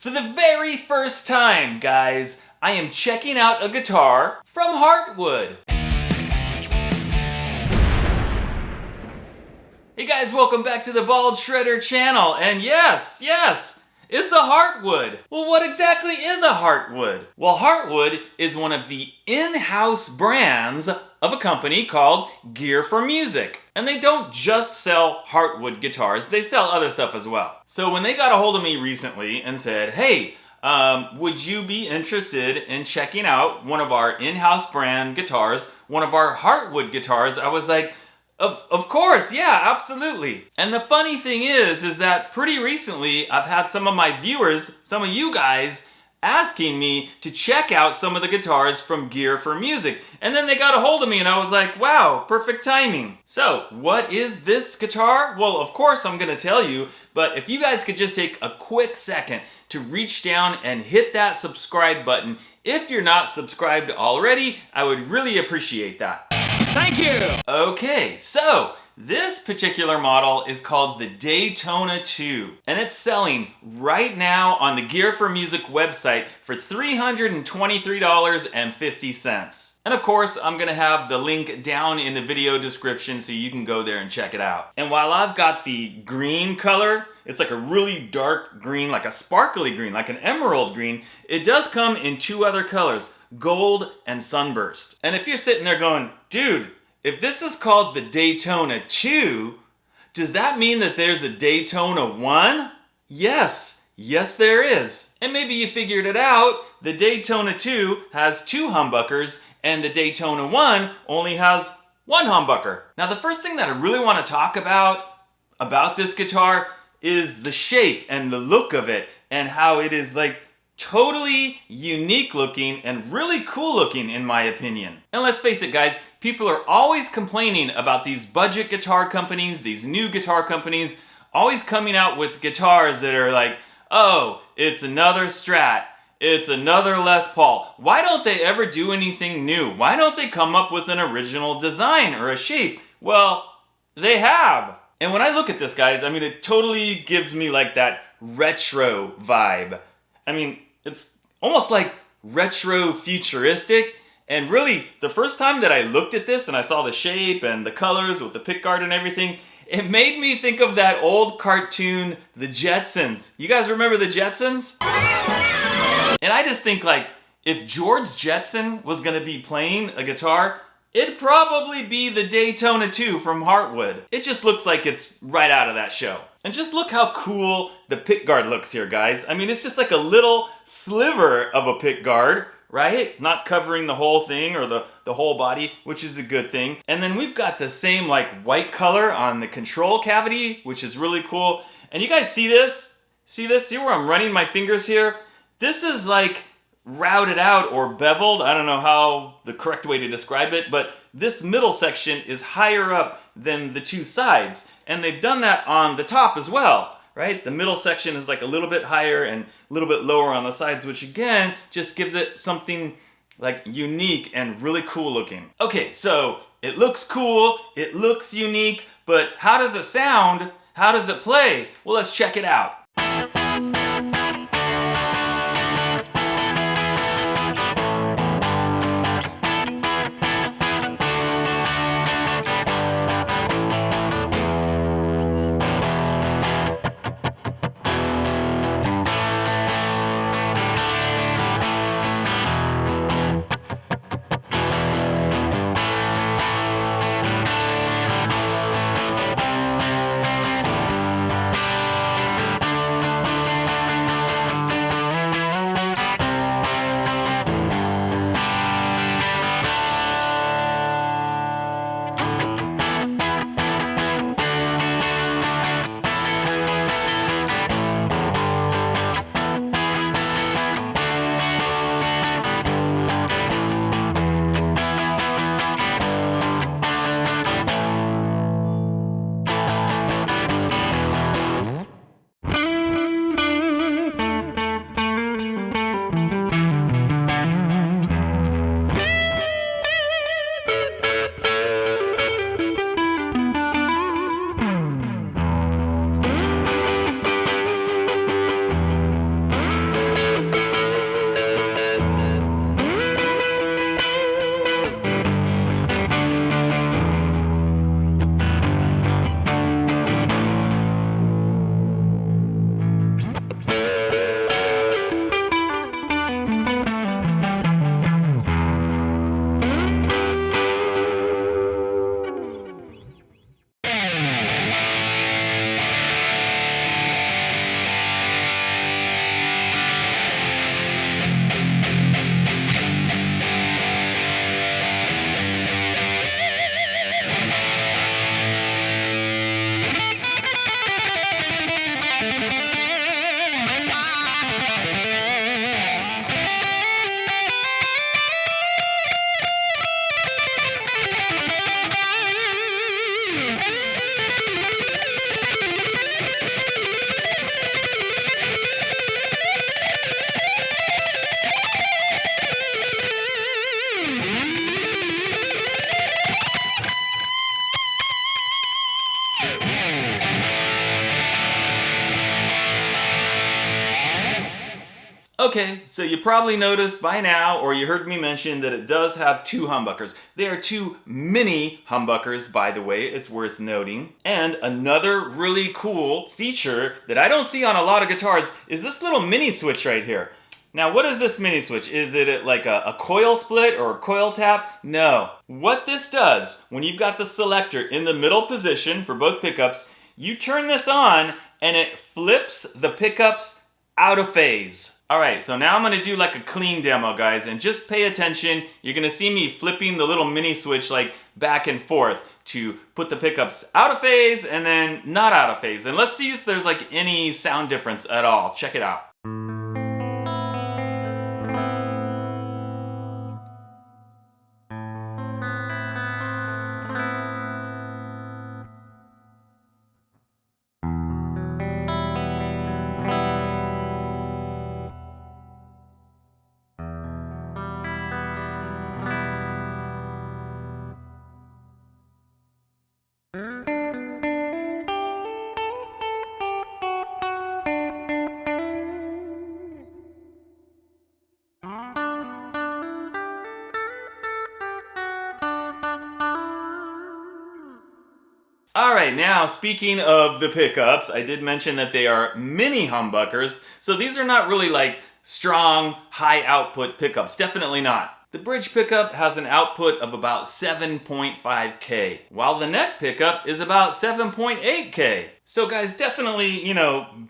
For the very first time, guys, I am checking out a guitar from Hartwood. Hey guys, welcome back to the Bald Shredder channel, and yes, it's a Hartwood. Well, what exactly is a Hartwood? Well, Hartwood is one of the in-house brands of a company called Gear for Music. And they don't just sell Hartwood guitars, they sell other stuff as well. So when they got a hold of me recently and said, hey, would you be interested in checking out one of our in-house brand guitars, one of our Hartwood guitars? I was like, of course, yeah, absolutely. And the funny thing is that pretty recently I've had some of my viewers, some of you guys, asking me to check out some of the guitars from Gear for Music. And then they got a hold of me and I was like, wow, perfect timing. So, what is this guitar? Well, of course I'm gonna tell you, but if you guys could just take a quick second to reach down and hit that subscribe button. If you're not subscribed already, I would really appreciate that. Thank you! Okay, so this particular model is called the Daytona II, and it's selling right now on the Gear for Music website for $323.50. And of course, I'm gonna have the link down in the video description so you can go there and check it out. And while I've got the green color, it's like a really dark green, like a sparkly green, like an emerald green, it does come in two other colors, gold and sunburst. And if you're sitting there going, dude, if this is called the Daytona II, does that mean that there's a Daytona 1? Yes there is. And maybe you figured it out, the Daytona 2 has 2 humbuckers and the Daytona 1 only has 1 humbucker. Now the first thing that I really want to talk about this guitar is the shape and the look of it and how it is like totally unique looking and really cool looking in my opinion. And let's face it guys, people are always complaining about these budget guitar companies, these new guitar companies, always coming out with guitars that are like, oh, it's another Strat, it's another Les Paul. Why don't they ever do anything new? Why don't they come up with an original design or a shape? Well, they have. And when I look at this guys, I mean it totally gives me like that retro vibe. I mean, it's almost like retro futuristic. And really, the first time that I looked at this and I saw the shape and the colors with the pickguard and everything, it made me think of that old cartoon, The Jetsons. You guys remember The Jetsons? And I just think like, if George Jetson was gonna be playing a guitar, it'd probably be the Daytona II from Hartwood. It just looks like it's right out of that show. And just look how cool the pickguard looks here, guys. I mean, it's just like a little sliver of a pickguard, right? Not covering the whole thing or the whole body, which is a good thing. And then we've got the same like white color on the control cavity, which is really cool. And you guys see this? See this? See where I'm running my fingers here? This is like routed out or beveled. I don't know how the correct way to describe it, but this middle section is higher up than the two sides. And they've done that on the top as well, right? The middle section is like a little bit higher and a little bit lower on the sides, which again, just gives it something like unique and really cool looking. Okay, so it looks cool, it looks unique, but how does it sound? How does it play? Well, let's check it out. Okay, so you probably noticed by now, or you heard me mention, that it does have two humbuckers. They are two mini humbuckers, by the way, it's worth noting. And another really cool feature that I don't see on a lot of guitars is this little mini switch right here. Now, what is this mini switch? Is it like a coil split or a coil tap? No. What this does, when you've got the selector in the middle position for both pickups, you turn this on and it flips the pickups out of phase. Alright, so now I'm going to do like a clean demo, guys, and just pay attention. You're going to see me flipping the little mini switch like back and forth to put the pickups out of phase and then not out of phase. And let's see if there's like any sound difference at all. Check it out. Alright, now speaking of the pickups, I did mention that they are mini humbuckers, so these are not really like strong, high output pickups, definitely not. The bridge pickup has an output of about 7.5K, while the neck pickup is about 7.8K. So guys, definitely,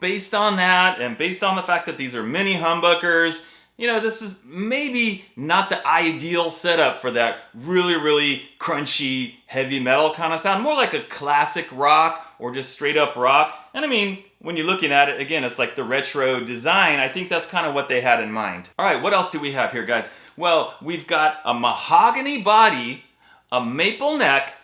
based on that, and based on the fact that these are mini humbuckers, this is maybe not the ideal setup for that really, really crunchy, heavy metal kind of sound. More like a classic rock or just straight up rock. And I mean, when you're looking at it, again, it's like the retro design. I think that's kind of what they had in mind. All right, what else do we have here, guys? Well, we've got a mahogany body, a maple neck,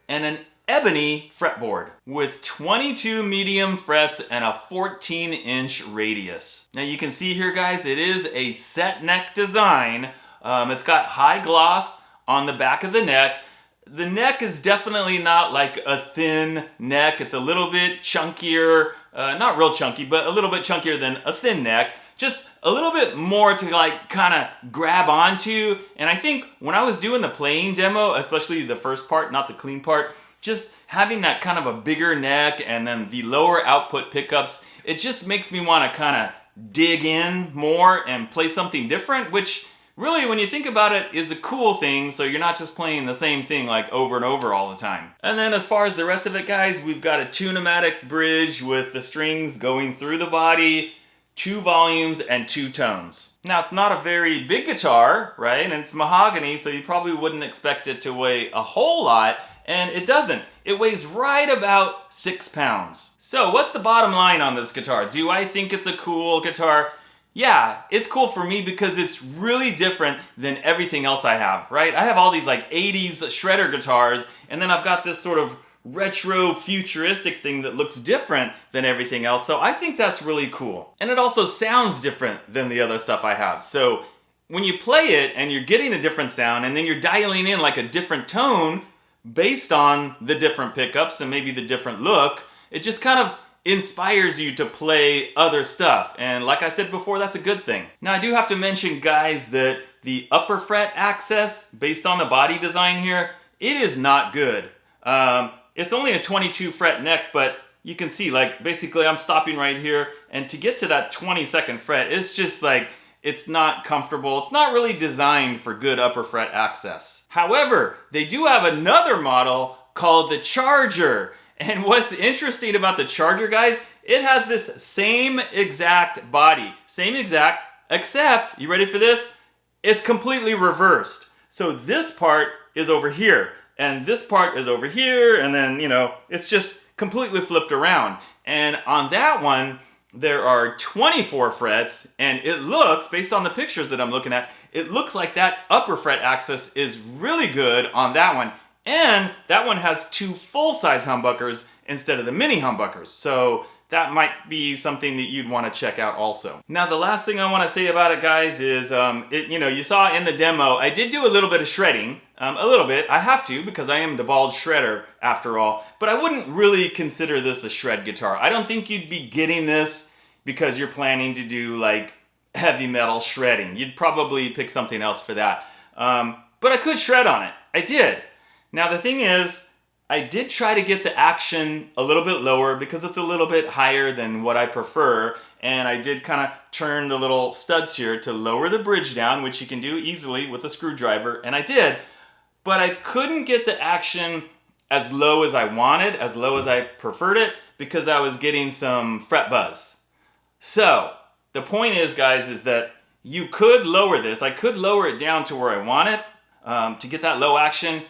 and an ebony fretboard with 22 medium frets and a 14-inch radius. Now you can see here, guys, it is a set neck design. It's got high gloss on the back of the neck. The neck is definitely not like a thin neck. It's a little bit chunkier, not real chunky, but a little bit chunkier than a thin neck. Just a little bit more to like kind of grab onto. And I think when I was doing the playing demo, especially the first part, not the clean part, just having that kind of a bigger neck and then the lower output pickups, it just makes me want to kind of dig in more and play something different, which really, when you think about it, is a cool thing, so you're not just playing the same thing like over and over all the time. And then as far as the rest of it, guys, we've got a tune-o-matic bridge with the strings going through the body, 2 volumes and 2 tones. Now, it's not a very big guitar, right? And it's mahogany, so you probably wouldn't expect it to weigh a whole lot, and it doesn't. It weighs right about 6 pounds. So what's the bottom line on this guitar? Do I think it's a cool guitar? Yeah, it's cool for me because it's really different than everything else I have, right? I have all these like 80s shredder guitars, and then I've got this sort of retro futuristic thing that looks different than everything else, so I think that's really cool. And it also sounds different than the other stuff I have. So when you play it and you're getting a different sound and then you're dialing in like a different tone based on the different pickups and maybe the different look, it just kind of inspires you to play other stuff. And like I said before, that's a good thing. Now I do have to mention, guys, that the upper fret access based on the body design here, it is not good. It's only a 22 fret neck, but you can see like basically I'm stopping right here, and to get to that 22nd fret, it's just like, it's not comfortable. It's not really designed for good upper fret access. However, they do have another model called the Charger. And what's interesting about the Charger, guys, it has this same exact body. Same exact, except, you ready for this? It's completely reversed. So this part is over here, and this part is over here, and then, it's just completely flipped around. And on that one, there are 24 frets, and it looks, based on the pictures that I'm looking at, it looks like that upper fret access is really good on that one. And that one has 2 full-size humbuckers instead of the mini humbuckers. So that might be something that you'd want to check out also. Now, the last thing I want to say about it, guys, is, you saw in the demo, I did do a little bit of shredding. A little bit. I have to, because I am the bald shredder after all. But I wouldn't really consider this a shred guitar. I don't think you'd be getting this because you're planning to do like heavy metal shredding. You'd probably pick something else for that. But I could shred on it. I did. Now the thing is, I did try to get the action a little bit lower because it's a little bit higher than what I prefer, and I did kind of turn the little studs here to lower the bridge down, which you can do easily with a screwdriver, and I did, but I couldn't get the action as low as I wanted, as low as I preferred it, because I was getting some fret buzz. So, the point is, guys, is that you could lower this. I could lower it down to where I want it to get that low action,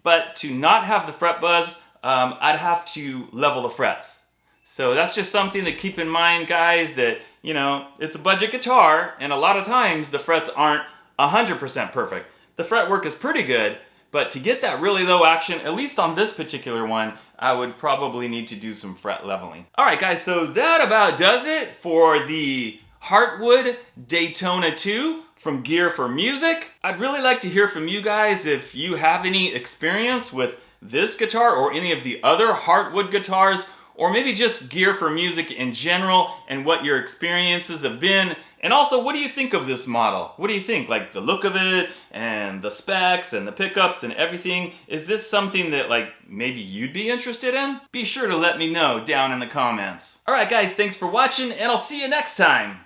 but to not have the fret buzz, I'd have to level the frets. So that's just something to keep in mind, guys, that, you know, it's a budget guitar, and a lot of times the frets aren't 100% perfect. The fretwork is pretty good, but to get that really low action, at least on this particular one, I would probably need to do some fret leveling. All right, guys, so that about does it for the Hartwood Deytona II from Gear for Music. I'd really like to hear from you guys if you have any experience with this guitar or any of the other Hartwood guitars, or maybe just Gear for Music in general and what your experiences have been. And also, what do you think of this model? What do you think? Like the look of it and the specs and the pickups and everything. Is this something that like maybe you'd be interested in? Be sure to let me know down in the comments. All right, guys, thanks for watching, and I'll see you next time.